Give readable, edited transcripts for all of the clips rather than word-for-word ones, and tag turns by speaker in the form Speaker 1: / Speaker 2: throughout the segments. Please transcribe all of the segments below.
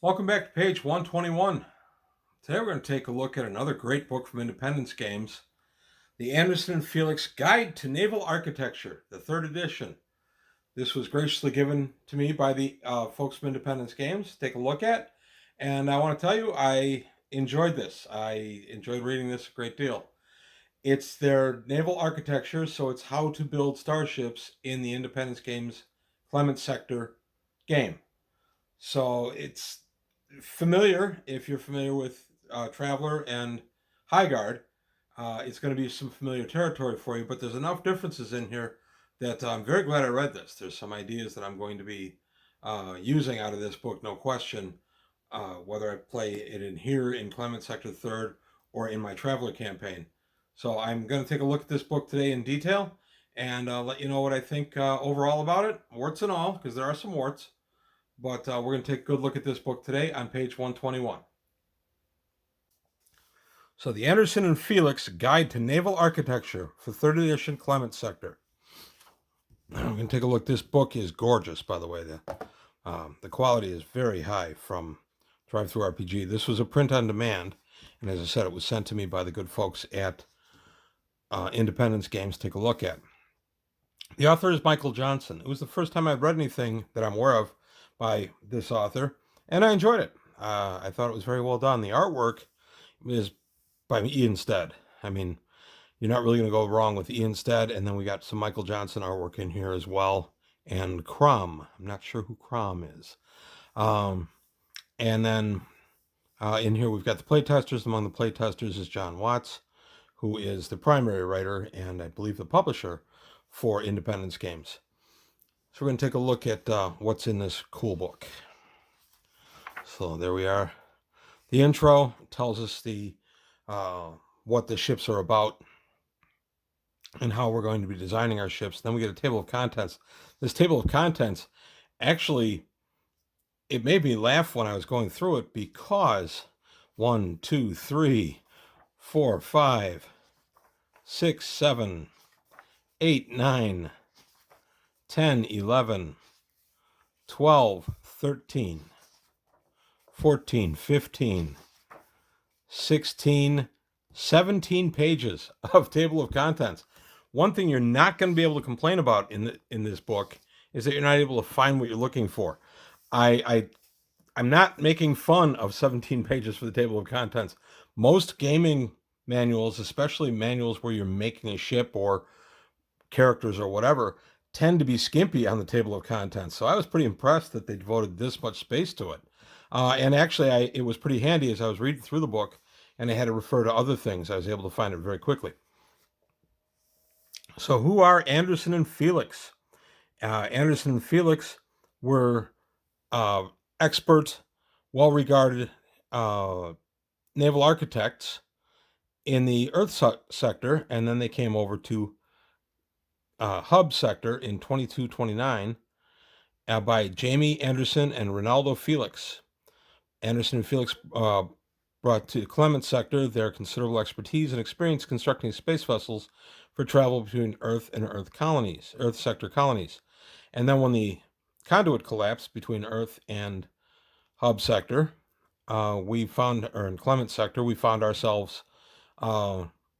Speaker 1: Welcome back to page 121. Today we're going to take a look at another great book from Independence Games, the Anderson and Felix Guide to Naval Architecture, the third edition. This was graciously given to me by the folks from Independence Games. Take a look at, and I want to tell you I enjoyed this. I enjoyed reading this a great deal. It's their naval architecture, so it's how to build starships in the Independence Games Clement Sector game. So it's familiar if you're familiar with Traveler and High Guard. It's going to be some familiar territory for you, but there's enough differences in here that I'm very glad I read this. There's some ideas that I'm going to be using out of this book, no question, whether I play it in here in Clement Sector 3rd or in my Traveler campaign. So I'm going to take a look at this book today in detail and let you know what I think overall about it, warts and all, because there are some warts. But we're going to take a good look at this book today on page 121. So, the Anderson and Felix Guide to Naval Architecture for 3rd edition Clement Sector. We're going to take a look. This book is gorgeous, by the way. The quality is very high from Drive-Thru RPG. This was a print on demand, and as I said, it was sent to me by the good folks at Independence Games to take a look at. The author is Michael Johnson. It was the first time I'd read anything that I'm aware of by this author, and I enjoyed it. I thought it was very well done. The artwork is by Ian Stead. I mean, you're not really going to go wrong with Ian Stead, and then we got some Michael Johnson artwork in here as well, and Crom. I'm not sure who Crom is. And then in here we've got the playtesters. Among the playtesters is John Watts, who is the primary writer and I believe the publisher for Independence Games. So we're going to take a look at what's in this cool book. So there we are. The intro tells us what the ships are about and how we're going to be designing our ships. Then we get a table of contents. This table of contents, actually, it made me laugh when I was going through it because 1, 2, 3, 4, 5, 6, 7, 8, 9, 10, 11, 12, 13, 14, 15, 16, 17 pages of table of contents. One thing you're not going to be able to complain about in this book is that you're not able to find what you're looking for. I'm not making fun of 17 pages for the table of contents. Most gaming manuals, especially manuals where you're making a ship or characters or whatever, tend to be skimpy on the table of contents. So I was pretty impressed that they devoted this much space to it. And actually, it was pretty handy as I was reading through the book and I had to refer to other things. I was able to find it very quickly. So who are Anderson and Felix? Anderson and Felix were expert, well-regarded naval architects in the Earth sector, and then they came over to Hub sector in 2229 by Jamie Anderson and Ronaldo Felix. Anderson and Felix brought to Clement Sector their considerable expertise and experience constructing space vessels for travel between Earth and Earth sector colonies. And then when the conduit collapsed between Earth and Hub sector, in Clement Sector, we found ourselves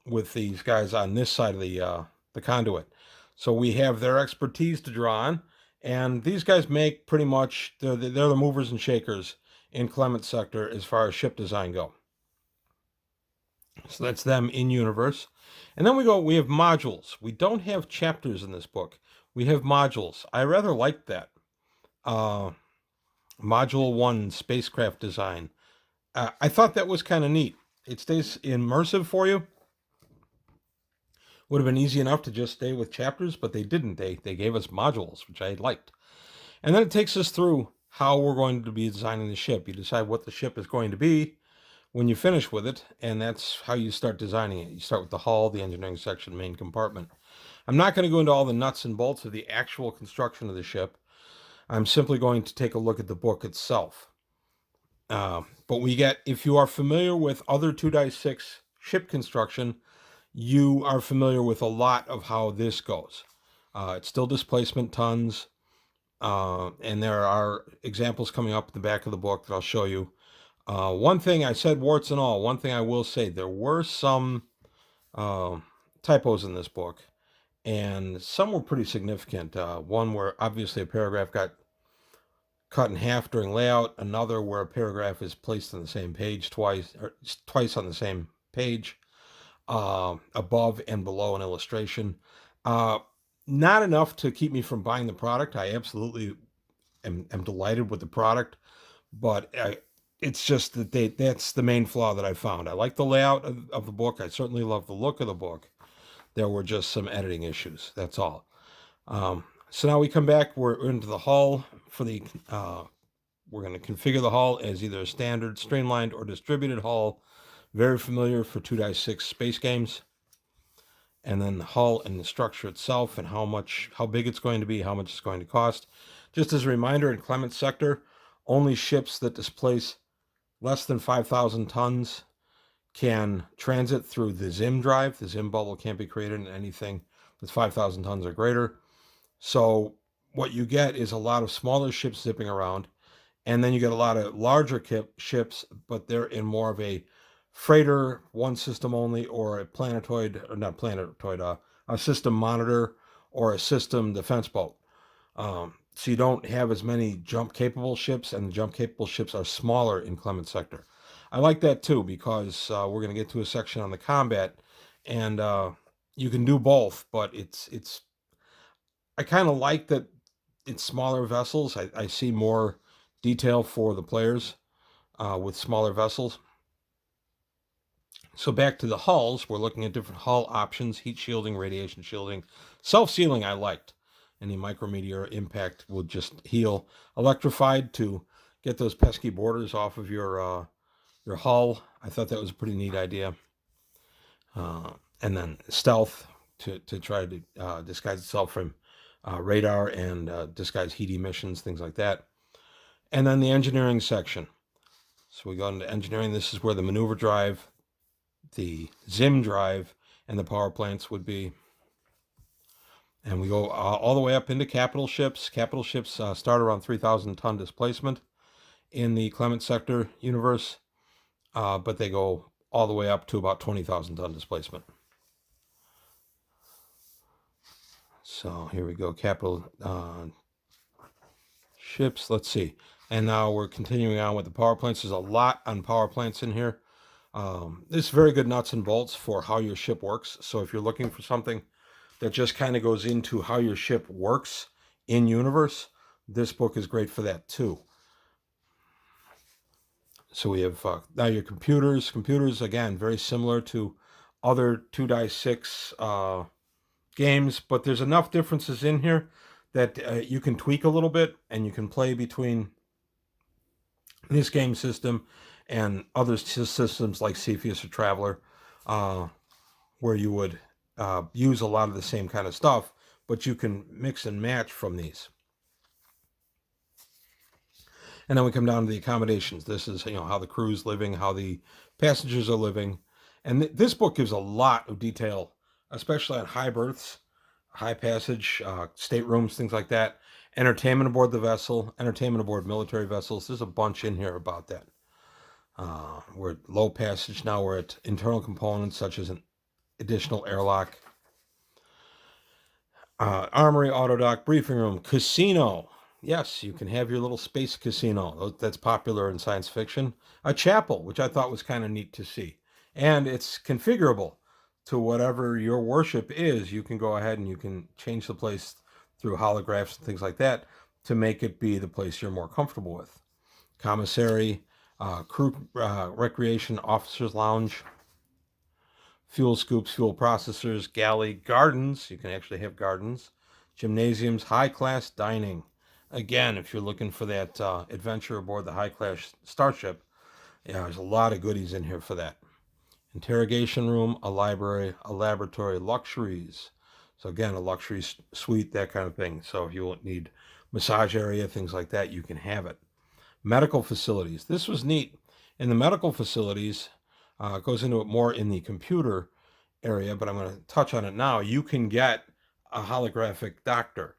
Speaker 1: with these guys on this side of the conduit. So we have their expertise to draw on, and these guys make pretty much, they're the movers and shakers in Clement Sector as far as ship design go. So that's them in universe. And then we have modules. We don't have chapters in this book. We have modules. I rather like that. Module 1, spacecraft design. I thought that was kind of neat. It stays immersive for you. Would have been easy enough to just stay with chapters, but they didn't. They gave us modules, which I liked. And then it takes us through how we're going to be designing the ship. You decide what the ship is going to be when you finish with it, and that's how you start designing it. You start with the hull, the engineering section, main compartment. I'm not going to go into all the nuts and bolts of the actual construction of the ship. I'm simply going to take a look at the book itself. But if you are familiar with other 2-6 ship construction, you are familiar with a lot of how this goes. It's still displacement tons. And there are examples coming up at the back of the book that I'll show you. One thing I said, warts and all, one thing I will say, there were some typos in this book, and some were pretty significant. One where obviously a paragraph got cut in half during layout, another where a paragraph is placed on the same page twice, or twice on the same page, above and below an illustration. Not enough to keep me from buying the product. I absolutely am delighted with the product, but it's just that that's the main flaw that I found. I like the layout of the book. I certainly love the look of the book. There were just some editing issues. That's all. So now we come back. We're into the hull for the. We're going to configure the hull as either a standard, streamlined, or distributed hull. Very familiar for 2-6 space games. And then the hull and the structure itself and how big it's going to be, how much it's going to cost. Just as a reminder, in Clement Sector, only ships that displace less than 5,000 tons can transit through the Zim drive. The Zim bubble can't be created in anything that's 5,000 tons or greater. So what you get is a lot of smaller ships zipping around, and then you get a lot of larger ships, but they're in more of a freighter, one system only, or a planetoid, or not planetoid, a system monitor, or a system defense boat. So you don't have as many jump capable ships, and the jump capable ships are smaller in Clement Sector. I like that too, because we're going to get to a section on the combat, and you can do both, but it's I kind of like that it's smaller vessels. I see more detail for the players with smaller vessels. So back to the hulls, we're looking at different hull options: heat shielding, radiation shielding, self-sealing I liked. Any micrometeor impact will just heal. Electrified to get those pesky borders off of your hull. I thought that was a pretty neat idea. And then stealth to try to disguise itself from radar and disguise heat emissions, things like that. And then the engineering section. So we go into engineering. This is where the maneuver drive, the Zim drive, and the power plants would be. And we go all the way up into capital ships. Capital ships start around 3,000 ton displacement in the Clement Sector universe, but they go all the way up to about 20,000 ton displacement. So here we go, capital ships. Let's see. And now we're continuing on with the power plants. There's a lot on power plants in here. This is very good nuts and bolts for how your ship works. So if you're looking for something that just kind of goes into how your ship works in universe, this book is great for that too. So we have now your computers. Computers, again, very similar to other 2-6 games, but there's enough differences in here that you can tweak a little bit, and you can play between this game system and other systems like Cepheus or Traveler, where you would use a lot of the same kind of stuff, but you can mix and match from these. And then we come down to the accommodations. This is, how the crew's living, how the passengers are living. And this book gives a lot of detail, especially on high berths, high passage, staterooms, things like that. Entertainment aboard the vessel, entertainment aboard military vessels. There's a bunch in here about that. We're at low passage now. We're at internal components such as an additional airlock. Armory, autodock, briefing room, casino. Yes, you can have your little space casino. That's popular in science fiction. A chapel, which I thought was kind of neat to see. And it's configurable to whatever your worship is. You can go ahead and you can change the place through holographs and things like that to make it be the place you're more comfortable with. Commissary, crew recreation, officers' lounge, fuel scoops, fuel processors, galley, gardens. You can actually have gardens. Gymnasiums, high-class dining. Again, if you're looking for that adventure aboard the high-class starship, there's a lot of goodies in here for that. Interrogation room, a library, a laboratory, luxuries. So again, a luxury suite, that kind of thing. So if you need massage area, things like that, you can have it. Medical facilities. This was neat. In the medical facilities, it goes into it more in the computer area, but I'm going to touch on it now. You can get a holographic doctor.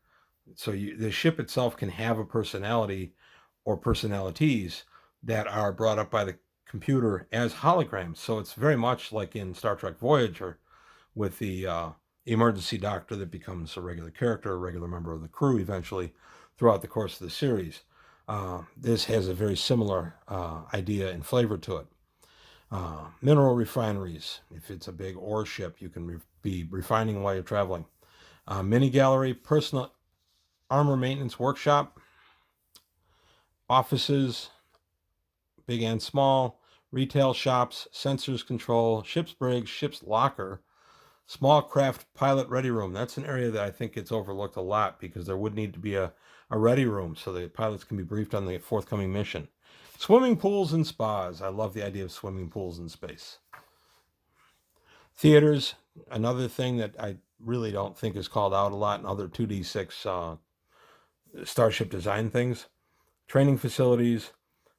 Speaker 1: So the ship itself can have a personality or personalities that are brought up by the computer as holograms. So it's very much like in Star Trek Voyager with the emergency doctor that becomes a regular character, a regular member of the crew eventually throughout the course of the series. This has a very similar idea and flavor to it. Mineral refineries. If it's a big ore ship, you can be refining while you're traveling. Mini gallery, personal armor maintenance workshop, offices, big and small, retail shops, sensors control, ship's brig, ship's locker, small craft pilot ready room. That's an area that I think gets overlooked a lot because there would need to be a ready room so the pilots can be briefed on the forthcoming mission. Swimming pools and spas. I love the idea of swimming pools in space. Theaters, another thing that I really don't think is called out a lot in other 2D6 Starship design things. Training facilities,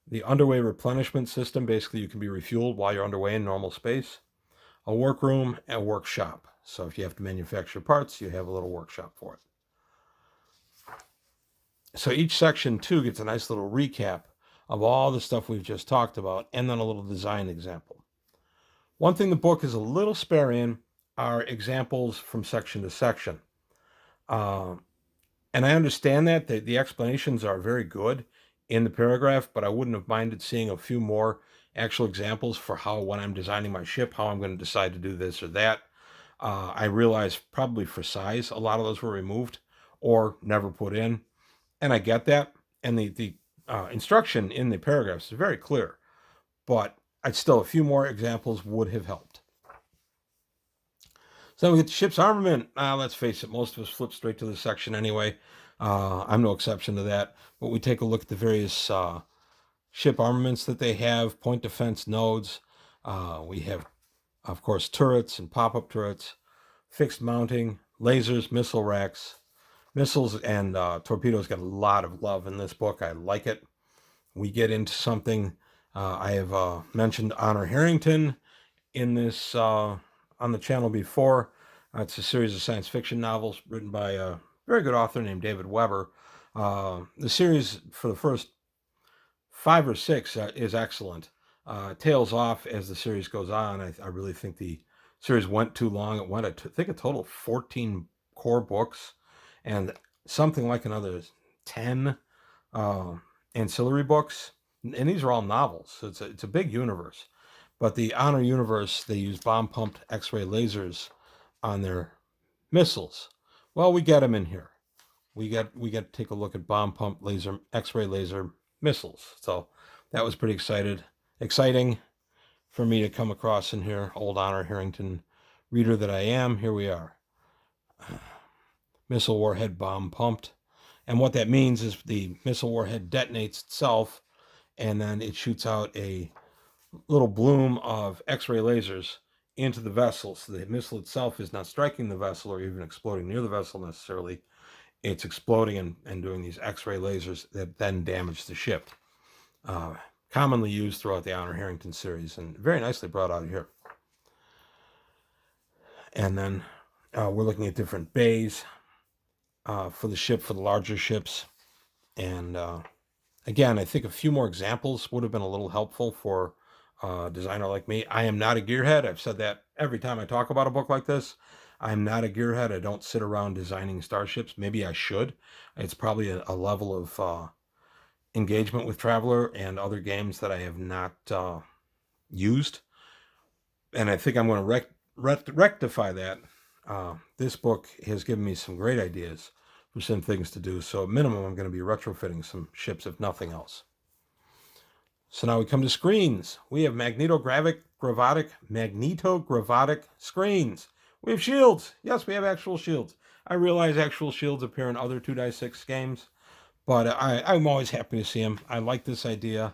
Speaker 1: the underway replenishment system. Basically, you can be refueled while you're underway in normal space. A workroom and a workshop. So if you have to manufacture parts, you have a little workshop for it. So each section, too, gets a nice little recap of all the stuff we've just talked about, and then a little design example. One thing the book is a little spare in are examples from section to section. And I understand that the explanations are very good in the paragraph, but I wouldn't have minded seeing a few more actual examples for how, when I'm designing my ship, how I'm going to decide to do this or that. I realize probably for size, a lot of those were removed or never put in. And I get that. And the instruction in the paragraphs is very clear, but I'd still, a few more examples would have helped. So we get the ship's armament. Let's face it, most of us flip straight to the section anyway. I'm no exception to that. But we take a look at the various ship armaments that they have, point defense nodes. We have, of course, turrets and pop-up turrets, fixed mounting, lasers, missile racks. Missiles and torpedoes get a lot of love in this book. I like it. We get into something. I have mentioned Honor Harrington in this on the channel before. It's a series of science fiction novels written by a very good author named David Weber. The series, for the first 5 or 6, is excellent. Tails off as the series goes on. I really think the series went too long. It went, I think, a total of 14 core books and something like another 10 ancillary books. And these are all novels. So it's a big universe. But the Honor universe, they use bomb-pumped X-ray lasers on their missiles. Well, we get them in here. We get to take a look at bomb-pumped laser, X-ray laser missiles. So that was pretty exciting for me to come across in here. Old Honor Harrington reader that I am. Here we are. Missile warhead bomb pumped. And what that means is the missile warhead detonates itself, and then it shoots out a little bloom of X-ray lasers into the vessel. So the missile itself is not striking the vessel or even exploding near the vessel necessarily. It's exploding and doing these X-ray lasers that then damage the ship. Commonly used throughout the Honor Harrington series, and very nicely brought out here. And then we're looking at different bays for the ship, for the larger ships. And again, I think a few more examples would have been a little helpful for a designer like me. I am not a gearhead. I've said that every time I talk about a book like this. I'm not a gearhead. I don't sit around designing starships. Maybe I should. It's probably a level of engagement with Traveler and other games that I have not used. And I think I'm going to rectify that. This book has given me some great ideas for some things to do. So at minimum, I'm going to be retrofitting some ships, if nothing else. So now we come to screens. We have magnetogravitic screens. We have shields. Yes, we have actual shields. I realize actual shields appear in other 2-6 games, but I'm always happy to see them. I like this idea.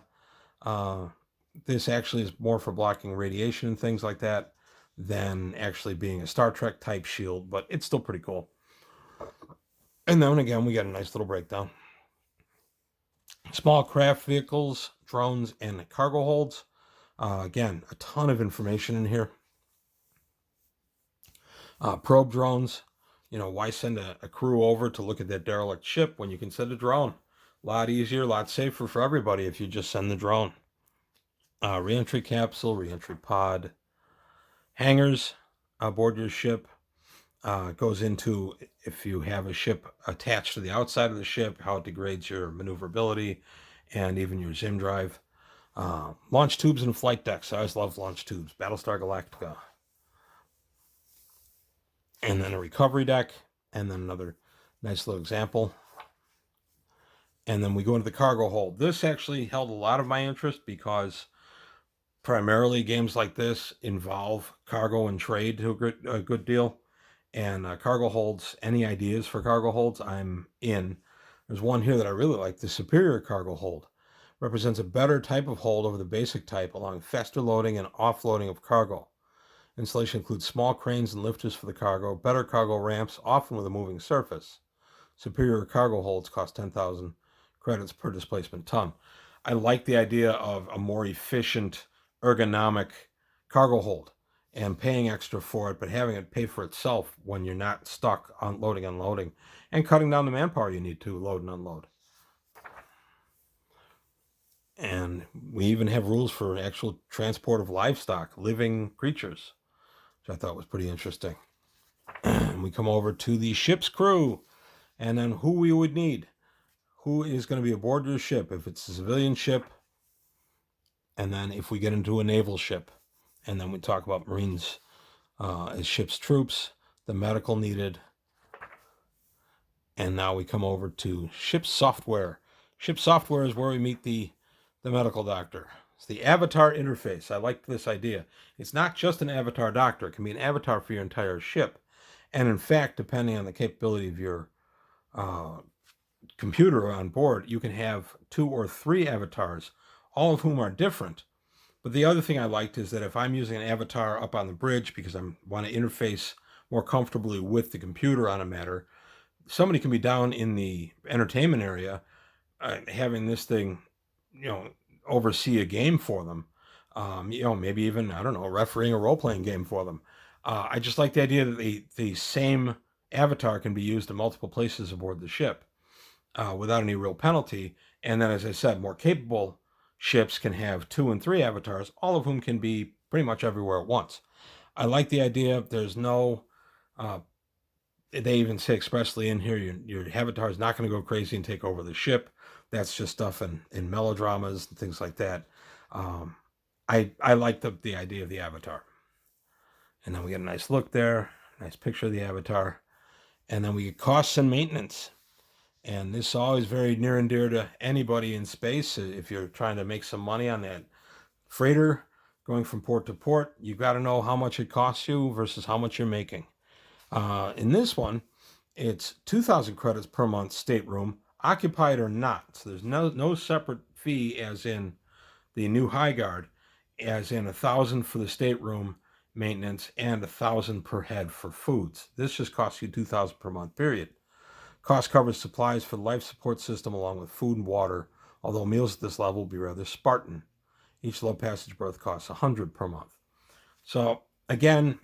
Speaker 1: This actually is more for blocking radiation and things like that than actually being a Star Trek type shield, but it's still pretty cool. And then again, we got a nice little breakdown. Small craft vehicles, drones, and cargo holds. Again, a ton of information in here. Probe drones, why send a crew over to look at that derelict ship when you can send a drone? A lot easier, a lot safer for everybody if you just send the drone. Reentry capsule, reentry pod, hangars aboard your ship. Goes into if you have a ship attached to the outside of the ship, how it degrades your maneuverability and even your Zim drive. Launch tubes and flight decks. I always love launch tubes. Battlestar Galactica. And then a recovery deck. And then another nice little example. And then we go into the cargo hold. This actually held a lot of my interest because primarily games like this involve cargo and trade to a good deal. And cargo holds, any ideas for cargo holds, I'm in. There's one here that I really like. The superior cargo hold represents a better type of hold over the basic type, allowing faster loading and offloading of cargo. Installation includes small cranes and lifters for the cargo, better cargo ramps, often with a moving surface. Superior cargo holds cost 10,000 credits per displacement ton. I like the idea of a more efficient, ergonomic cargo hold and paying extra for it, but having it pay for itself when you're not stuck on loading, unloading, and cutting down the manpower you need to load and unload. And we even have rules for actual transport of livestock, living creatures, which I thought was pretty interesting. And we come over to the ship's crew, and then who we would need. Who is going to be aboard your ship if it's a civilian ship, and then if we get into a naval ship, and then we talk about Marines as ship's troops, the medical needed, and now we come over to ship software. Ship software is where we meet the medical doctor. It's the avatar interface. I like this idea. It's not just an avatar doctor. It can be an avatar for your entire ship. And in fact, depending on the capability of your computer on board, you can have 2 or 3 avatars, all of whom are different. But the other thing I liked is that if I'm using an avatar up on the bridge because I want to interface more comfortably with the computer on a matter, somebody can be down in the entertainment area having this thing, oversee a game for them. Maybe even, I don't know, refereeing a role-playing game for them. I just like the idea that the same avatar can be used in multiple places aboard the ship without any real penalty. And then, as I said, more capable ships can have 2 and 3 avatars, all of whom can be pretty much everywhere at once. I like the idea. There's no, they even say expressly in here, your avatar is not going to go crazy and take over the ship. That's just stuff in melodramas and things like that. I like the idea of the avatar. And then we get a nice look there, nice picture of the avatar. And then we get costs and maintenance. And this is always very near and dear to anybody in space. If you're trying to make some money on that freighter going from port to port, you've got to know how much it costs you versus how much you're making. In this one, it's 2,000 credits per month stateroom, occupied or not. So there's no separate fee as in the new High Guard, as in 1,000 for the stateroom maintenance and 1,000 per head for foods. This just costs you 2,000 per month, period. Cost covers supplies for the life support system along with food and water, although meals at this level will be rather Spartan. Each low passage berth costs 100 per month. So again,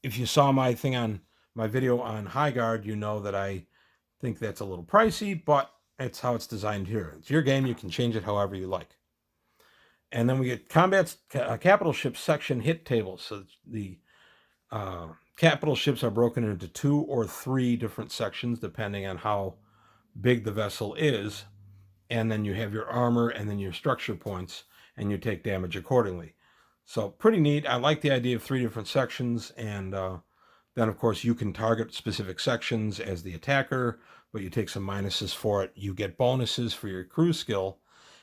Speaker 1: if you saw my video on High Guard, you know that I think that's a little pricey, but it's how it's designed here. It's your game. You can change it however you like. And then we get capital ships section hit tables. So the capital ships are broken into 2 or 3 different sections, depending on how big the vessel is. And then you have your armor and then your structure points, and you take damage accordingly. So pretty neat. I like the idea of 3 different sections. And then, of course, you can target specific sections as the attacker, but you take some minuses for it. You get bonuses for your crew skill.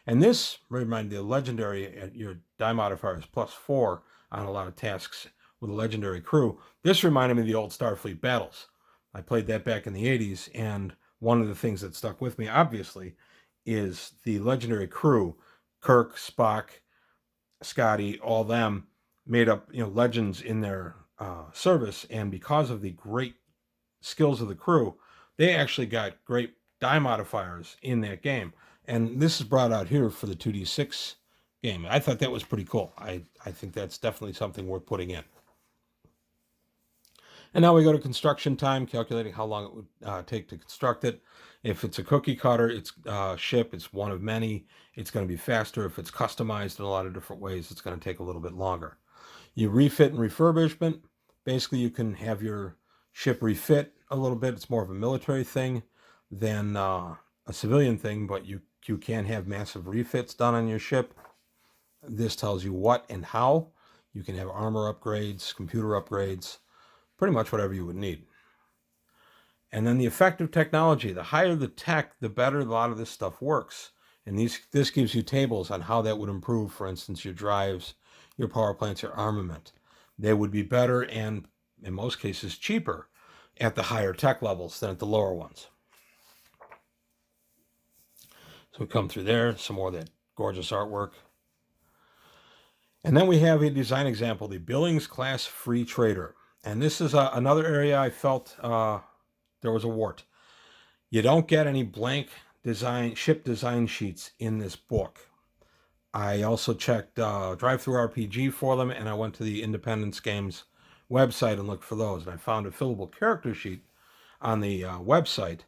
Speaker 1: And this reminded me of the legendary, your die modifier is +4 on a lot of tasks with a legendary crew. This reminded me of the old Starfleet battles. I played that back in the 80s, and one of the things that stuck with me, obviously, is the legendary crew. Kirk, Spock, Scotty, all them made up legends in their service, and because of the great skills of the crew, they actually got great die modifiers in that game. And this is brought out here for the 2d6 game. I thought that was pretty cool. I think that's definitely something worth putting in. And now we go to construction time, calculating how long it would take to construct it. If it's a cookie cutter, it's ship, it's one of many, it's going to be faster. If it's customized in a lot of different ways, it's going to take a little bit longer. You refit and refurbishment. Basically, you can have your ship refit a little bit. It's more of a military thing than a civilian thing, but you can have massive refits done on your ship. This tells you what and how. You can have armor upgrades, computer upgrades, pretty much whatever you would need. And then the effective technology. The higher the tech, the better a lot of this stuff works. And this gives you tables on how that would improve, for instance, your drives, your power plants, your armament. They would be better and, in most cases, cheaper at the higher tech levels than at the lower ones. So we come through there, some more of that gorgeous artwork. And then we have a design example, the Billings class free trader. And this is another area I felt there was a wart. You don't get any blank ship design sheets in this book. I also checked Drive-Thru RPG for them, and I went to the Independence Games website and looked for those. And I found a fillable character sheet on the website.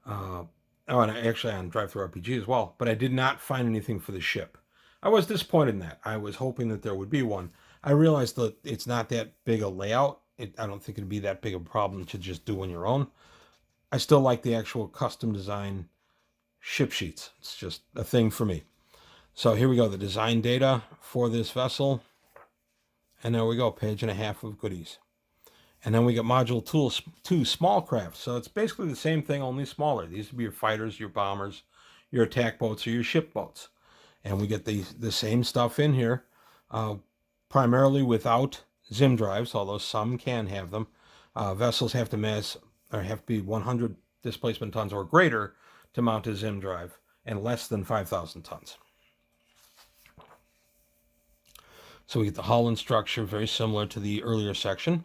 Speaker 1: And actually on Drive-Thru RPG as well. But I did not find anything for the ship. I was disappointed in that. I was hoping that there would be one. I realized that it's not that big a layout. I don't think it'd be that big a problem to just do on your own. I still like the actual custom design ship sheets. It's just a thing for me. So here we go, the design data for this vessel. And there we go, page and a half of goodies. And then we get module 2, small craft. So it's basically the same thing, only smaller. These would be your fighters, your bombers, your attack boats, or your ship boats. And we get the same stuff in here, primarily without Zim drives, although some can have them. Vessels have to be 100 displacement tons or greater to mount a Zim drive, and less than 5,000 tons. So we get the hull and structure, very similar to the earlier section.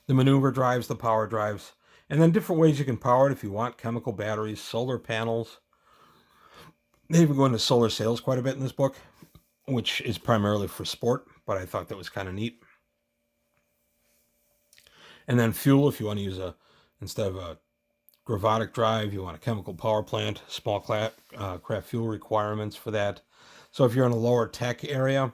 Speaker 1: The maneuver drives, the power drives, and then different ways you can power it if you want: chemical batteries, solar panels. They even go into solar sails quite a bit in this book, which is primarily for sport, but I thought that was kind of neat. And then fuel, if you want to use instead of a gravitic drive, you want a chemical power plant, small craft fuel requirements for that. So if you're in a lower tech area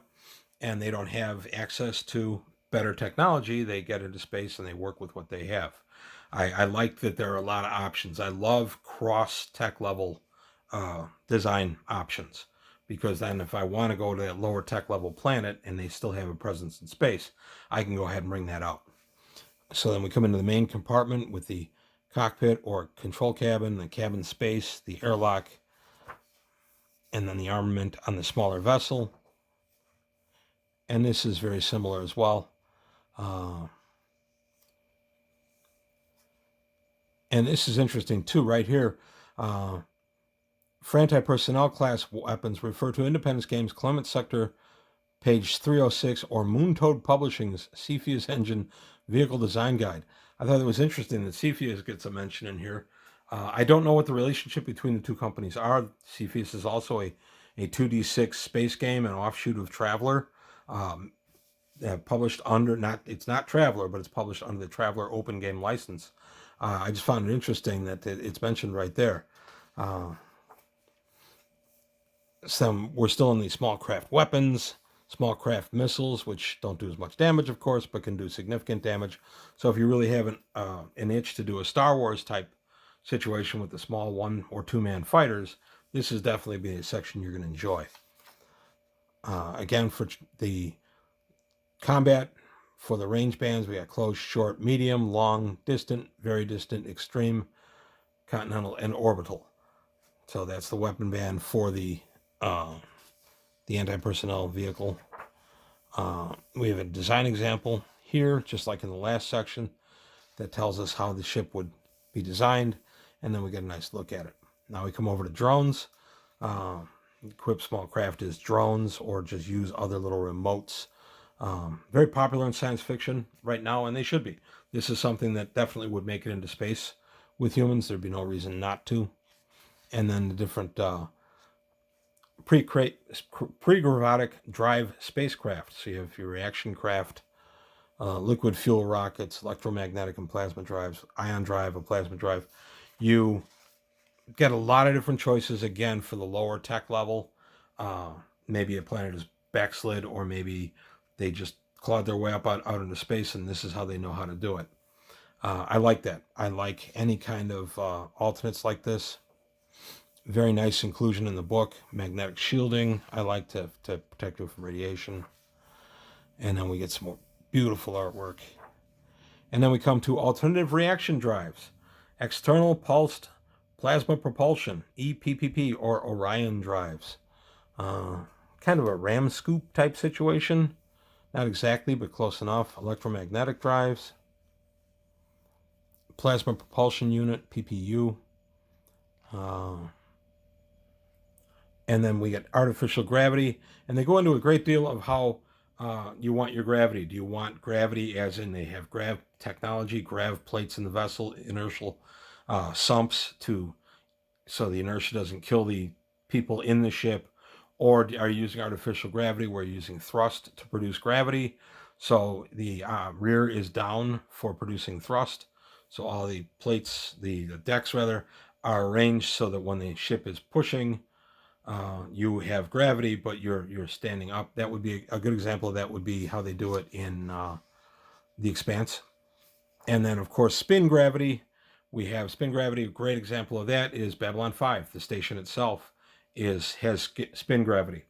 Speaker 1: and they don't have access to better technology, they get into space and they work with what they have. I like that there are a lot of options. I love cross tech level design options, because then if I want to go to that lower tech level planet and they still have a presence in space, I can go ahead and bring that out. So then we come into the main compartment with the cockpit or control cabin, the cabin space, the airlock, and then the armament on the smaller vessel. And this is very similar as well. And this is interesting too, right here. For anti-personnel class weapons, refer to Independence Games Clement Sector, page 306, or Moon Toad Publishing's Cepheus Engine Vehicle Design Guide. I thought it was interesting that Cepheus gets a mention in here. I don't know what the relationship between the two companies are. Cepheus is also a 2D6 space game, an offshoot of Traveler, published under, it's not Traveler, but it's published under the Traveler Open Game license. I just found it interesting that it's mentioned right there. We're still in the small craft weapons, small craft missiles, which don't do as much damage, of course, but can do significant damage. So if you really have an itch to do a Star Wars type situation with the small 1 or 2 man fighters, this is definitely be a section you're going to enjoy. Again, for the combat, for the range bands, we got close, short, medium, long, distant, very distant, extreme, continental, and orbital. So that's the weapon band for the anti-personnel vehicle. We have a design example here, just like in the last section, that tells us how the ship would be designed, and then we get a nice look at it. Now we come over to drones. Equip small craft as drones, or just use other little remotes. Very popular in science fiction right now, and they should be. This is something that definitely would make it into space with humans. There'd be no reason not to. And then the different pre-gravitic drive spacecraft. So you have your reaction craft, liquid fuel rockets, electromagnetic and plasma drives, ion drive, a plasma drive. You get a lot of different choices again for the lower tech level. Maybe a planet is backslid, or maybe they just clawed their way up out into space, and this is how they know how to do it. I like that. I like any kind of alternates like this. Very nice inclusion in the book. Magnetic shielding. I like to protect you from radiation. And then we get some more beautiful artwork. And then we come to alternative reaction drives. External pulsed plasma propulsion, EPPP, or Orion drives. Kind of a ram scoop type situation. Not exactly, but close enough. Electromagnetic drives. Plasma propulsion unit, PPU. And then we get artificial gravity. And they go into a great deal of how you want your gravity. Do you want gravity as in they have grav technology, grav plates in the vessel, inertial sumps so the inertia doesn't kill the people in the ship? Or are you using artificial gravity where you're using thrust to produce gravity? So the rear is down for producing thrust. So all the plates, the decks rather, are arranged so that when the ship is pushing, you have gravity, but you're standing up. That would be a good example of that would be how they do it in The Expanse. And then, of course, spin gravity. We have spin gravity. A great example of that is Babylon 5. The station itself has spin gravity.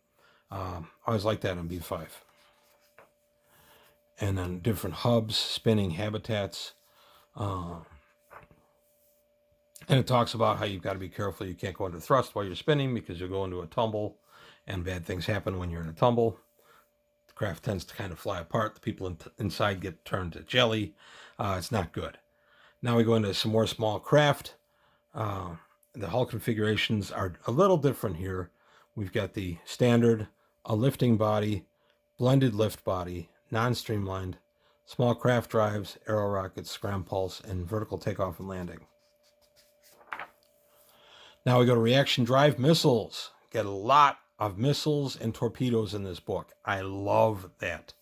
Speaker 1: I always like that on B5. And then different hubs, spinning habitats. And it talks about how you've got to be careful. You can't go into thrust while you're spinning because you'll go into a tumble, and bad things happen when you're in a tumble. The craft tends to kind of fly apart. The people inside get turned to jelly. It's not good. Now we go into some more small craft. The hull configurations are a little different here. We've got the standard, a lifting body, blended lift body, non-streamlined, small craft drives, aero rockets, scram pulse, and vertical takeoff and landing. Now we go to reaction drive missiles. Get a lot of missiles and torpedoes in this book. I love that.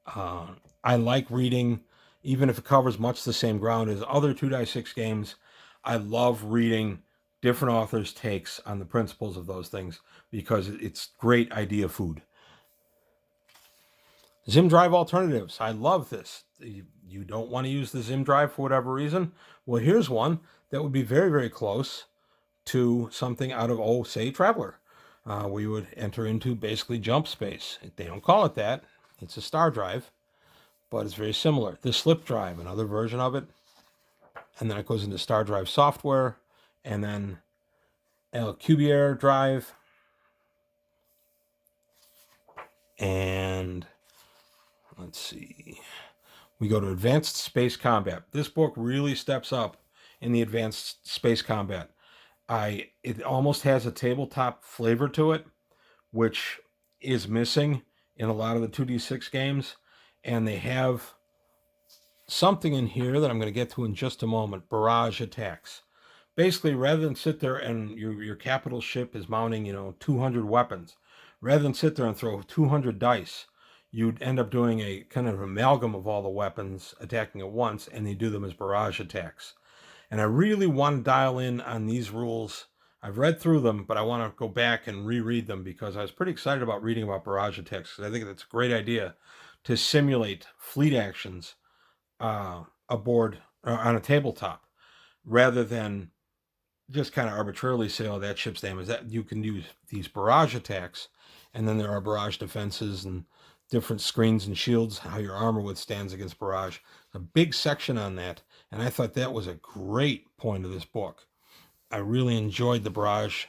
Speaker 1: I like reading, even if it covers much the same ground as other 2-6 games. I love reading different authors' takes on the principles of those things because it's great idea food. Zim drive alternatives. I love this. You don't want to use the Zim drive for whatever reason. Well, here's one that would be very, very close to something out of, say, Traveler. We would enter into basically jump space. They don't call it that. It's a star drive, but it's very similar. The slip drive, another version of it. And then it goes into star drive software. And then Alcubierre drive. And let's see. We go to advanced space combat. This book really steps up in the advanced space combat. It almost has a tabletop flavor to it, which is missing in a lot of the 2D6 games. And they have something in here that I'm going to get to in just a moment. Barrage attacks. Basically, rather than sit there and your capital ship is mounting, 200 weapons, rather than sit there and throw 200 dice, you'd end up doing a kind of amalgam of all the weapons attacking at once, and they do them as barrage attacks. And I really want to dial in on these rules. I've read through them, but I want to go back and reread them because I was pretty excited about reading about barrage attacks. I think that's a great idea to simulate fleet actions aboard on a tabletop rather than just kind of arbitrarily say, that ship's damage. That you can use these barrage attacks, and then there are barrage defenses and different screens and shields, how your armor withstands against barrage. A big section on that, and I thought that was a great point of this book. I really enjoyed the barrage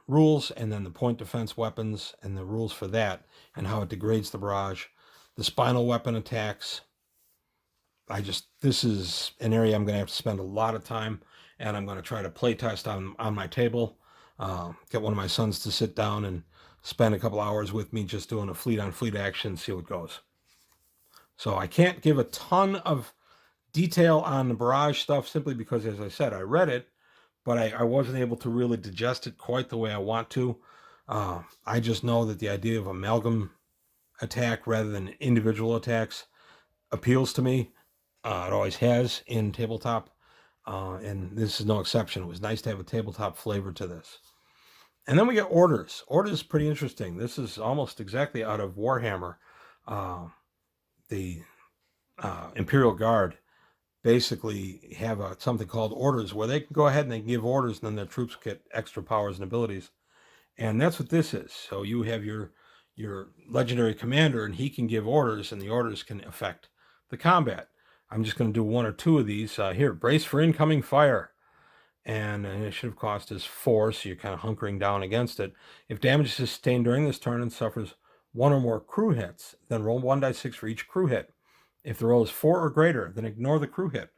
Speaker 1: rules, and then the point defense weapons and the rules for that, and how it degrades the barrage. The spinal weapon attacks. This is an area I'm going to have to spend a lot of time, and I'm going to try to play test on my table. Get one of my sons to sit down and spend a couple hours with me just doing a fleet-on-fleet action, see what goes. So I can't give a ton of detail on the barrage stuff simply because, as I said, I read it, but I wasn't able to really digest it quite the way I want to. I just know that the idea of amalgam attack rather than individual attacks, appeals to me. It always has in tabletop, and this is no exception. It was nice to have a tabletop flavor to this. And then we get Orders. Orders is pretty interesting. This is almost exactly out of Warhammer. The Imperial Guard basically have something called Orders, where they can go ahead and they can give orders, and then their troops get extra powers and abilities. And that's what this is. So you have your legendary commander, and he can give orders, and the orders can affect the combat. I'm just going to do one or two of these. Here, brace for incoming fire. And initiative cost is 4, so you're kind of hunkering down against it. If damage is sustained during this turn and suffers 1 or more crew hits, then roll 1d6 for each crew hit. If the roll is 4 or greater, then ignore the crew hit.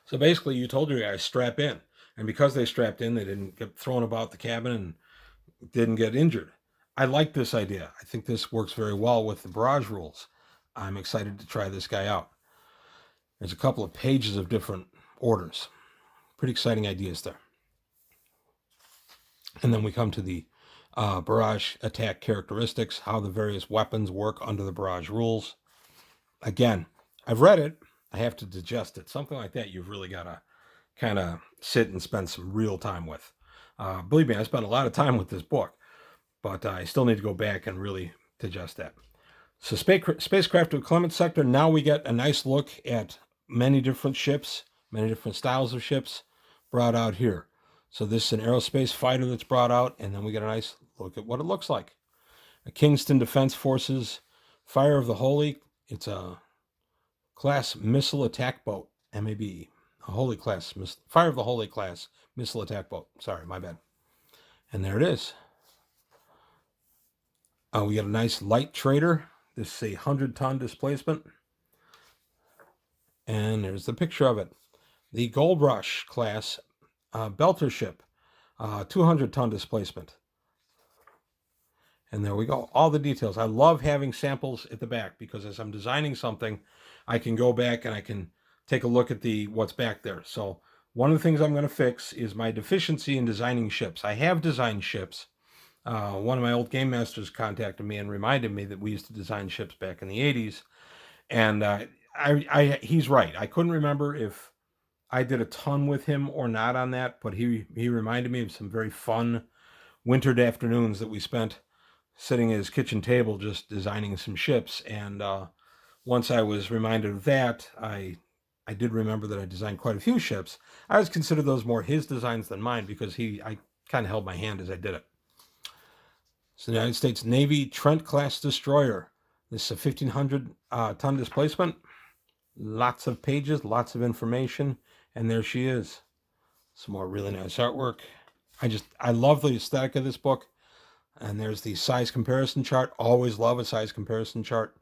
Speaker 1: So basically, you told your guys, strap in. And because they strapped in, they didn't get thrown about the cabin and didn't get injured. I like this idea. I think this works very well with the barrage rules. I'm excited to try this guy out. There's a couple of pages of different orders. Pretty exciting ideas there. And then we come to the barrage attack characteristics, how the various weapons work under the barrage rules. Again, I've read it. I have to digest it. Something like that you've really got to kind of sit and spend some real time with. Believe me, I spent a lot of time with this book, but I still need to go back and really digest that. So Spacecraft of Clement Sector, now we get a nice look at many different ships, many different styles of ships brought out here. So this is an aerospace fighter that's brought out, and then we get a nice look at what it looks like. A Kingston Defense Forces Fire of the Holy. It's a class missile attack boat, MAB. A Holy class, Fire of the Holy class missile attack boat. Sorry, my bad. And there it is. We got a nice light trader. This is a 100-ton displacement. And there's the picture of it. The Gold Rush class belter ship, 200-ton displacement. And there we go. All the details. I love having samples at the back because as I'm designing something, I can go back and I can take a look at what's back there. So one of the things I'm going to fix is my deficiency in designing ships. I have designed ships. One of my old game masters contacted me and reminded me that we used to design ships back in the 80s. And he's right. I couldn't remember if I did a ton with him or not on that, but he reminded me of some very fun wintered afternoons that we spent sitting at his kitchen table just designing some ships. And once I was reminded of that, I did remember that I designed quite a few ships. I always consider those more his designs than mine because I kind of held my hand as I did it. So the United States Navy Trent-class destroyer. This is a 1,500-ton displacement. Lots of pages, lots of information, and there she is. Some more really nice artwork. I love the aesthetic of this book. And there's the size comparison chart. Always love a size comparison chart.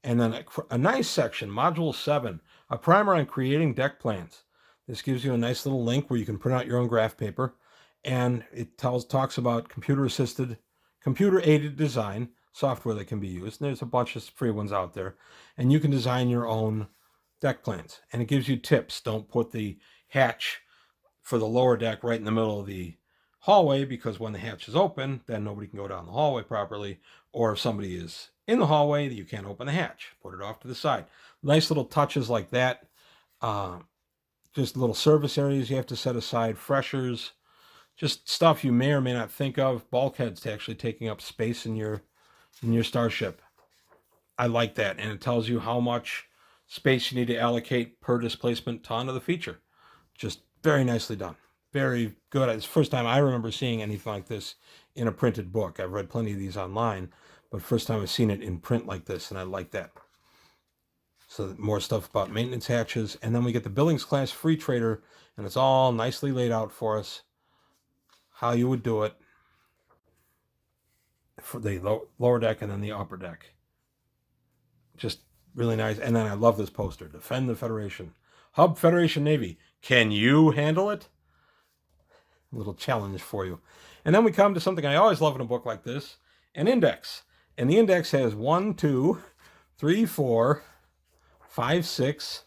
Speaker 1: And then a nice section, Module 7, a primer on creating deck plans. This gives you a nice little link where you can print out your own graph paper. And it talks about computer-aided design software that can be used. And there's a bunch of free ones out there. And you can design your own deck plans. And it gives you tips. Don't put the hatch for the lower deck right in the middle of the hallway, because when the hatch is open, then nobody can go down the hallway properly. Or if somebody is in the hallway, you can't open the hatch. Put it off to the side. Nice little touches like that. Just little service areas you have to set aside. Freshers. Just stuff you may or may not think of. Bulkheads to actually taking up space in your starship. I like that. And it tells you how much space you need to allocate per displacement ton of the feature. Just very nicely done. Very good. It's the first time I remember seeing anything like this in a printed book. I've read plenty of these online, but first time I've seen it in print like this, and I like that. So more stuff about maintenance hatches. And then we get the Billings class free trader, and it's all nicely laid out for us how you would do it for the lower deck and then the upper deck. Just really nice. And then I love this poster. Defend the Federation. Hub Federation Navy. Can you handle it? A little challenge for you. And then we come to something I always love in a book like this, an index. And the index has 1, 2, 3, 4, 5, 6,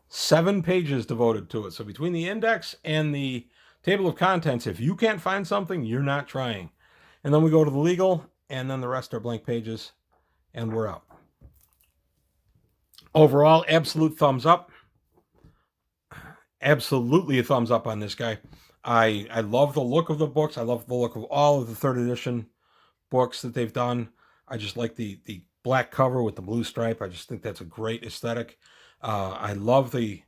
Speaker 1: 7 pages devoted to it. So between the index and the table of contents, if you can't find something, you're not trying. And then we go to the legal, and then the rest are blank pages, and we're out. Overall, absolute thumbs up. Absolutely a thumbs up on this guy. I love the look of the books. I love the look of all of the third edition books that they've done. I just like the black cover with the blue stripe. I just think that's a great aesthetic. I love the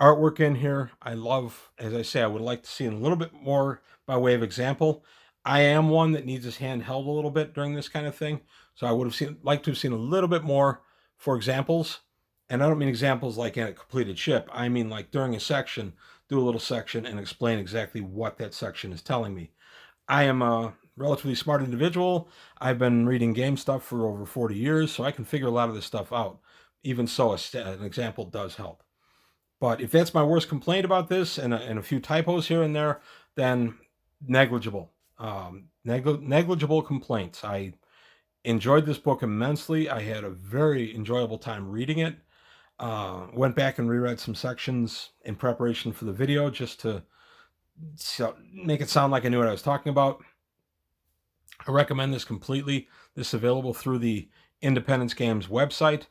Speaker 1: artwork in here. I love, as I say, I would like to see a little bit more by way of example. I am one that needs his hand held a little bit during this kind of thing, so I would have liked to have seen a little bit more for examples. And I don't mean examples like in a completed ship. I mean like during a section, do a little section and explain exactly what that section is telling me. I am a relatively smart individual. I've been reading game stuff for over 40 years, so I can figure a lot of this stuff out. Even so, an example does help. But if that's my worst complaint about this and a few typos here and there, then negligible. Negligible complaints. I enjoyed this book immensely. I had a very enjoyable time reading it. Went back and reread some sections in preparation for the video just to make it sound like I knew what I was talking about. I recommend this completely. This is available through the Independence Games website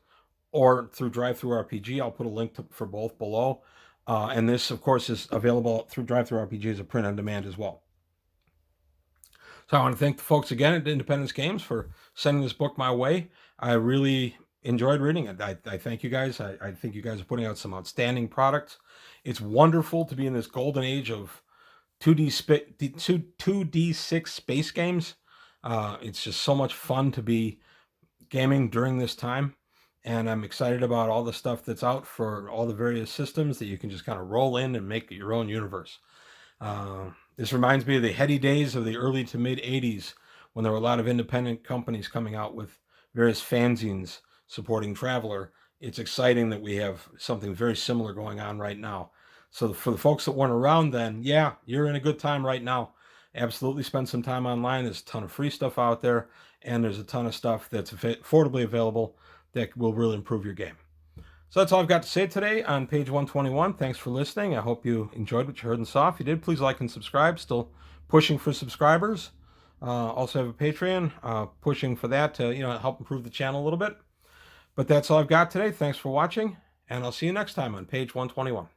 Speaker 1: or through DriveThruRPG. I'll put a link for both below. And this, of course, is available through DriveThruRPG as a print on demand as well. So I want to thank the folks again at Independence Games for sending this book my way. I really enjoyed reading it. I thank you guys. I think you guys are putting out some outstanding products. It's wonderful to be in this golden age of 2D6 space games. It's just so much fun to be gaming during this time. And I'm excited about all the stuff that's out for all the various systems that you can just kind of roll in and make your own universe. This reminds me of the heady days of the early to mid 80s when there were a lot of independent companies coming out with various fanzines supporting Traveller. It's exciting that we have something very similar going on right now. So for the folks that weren't around then, yeah, you're in a good time right now. Absolutely spend some time online. There's a ton of free stuff out there, and there's a ton of stuff that's affordably available that will really improve your game. So that's all I've got to say today on page 121. Thanks for listening. I hope you enjoyed what you heard and saw. If you did, please like and subscribe. Still pushing for subscribers. Also have a Patreon, pushing for that to help improve the channel a little bit. But that's all I've got today. Thanks for watching, and I'll see you next time on page 121.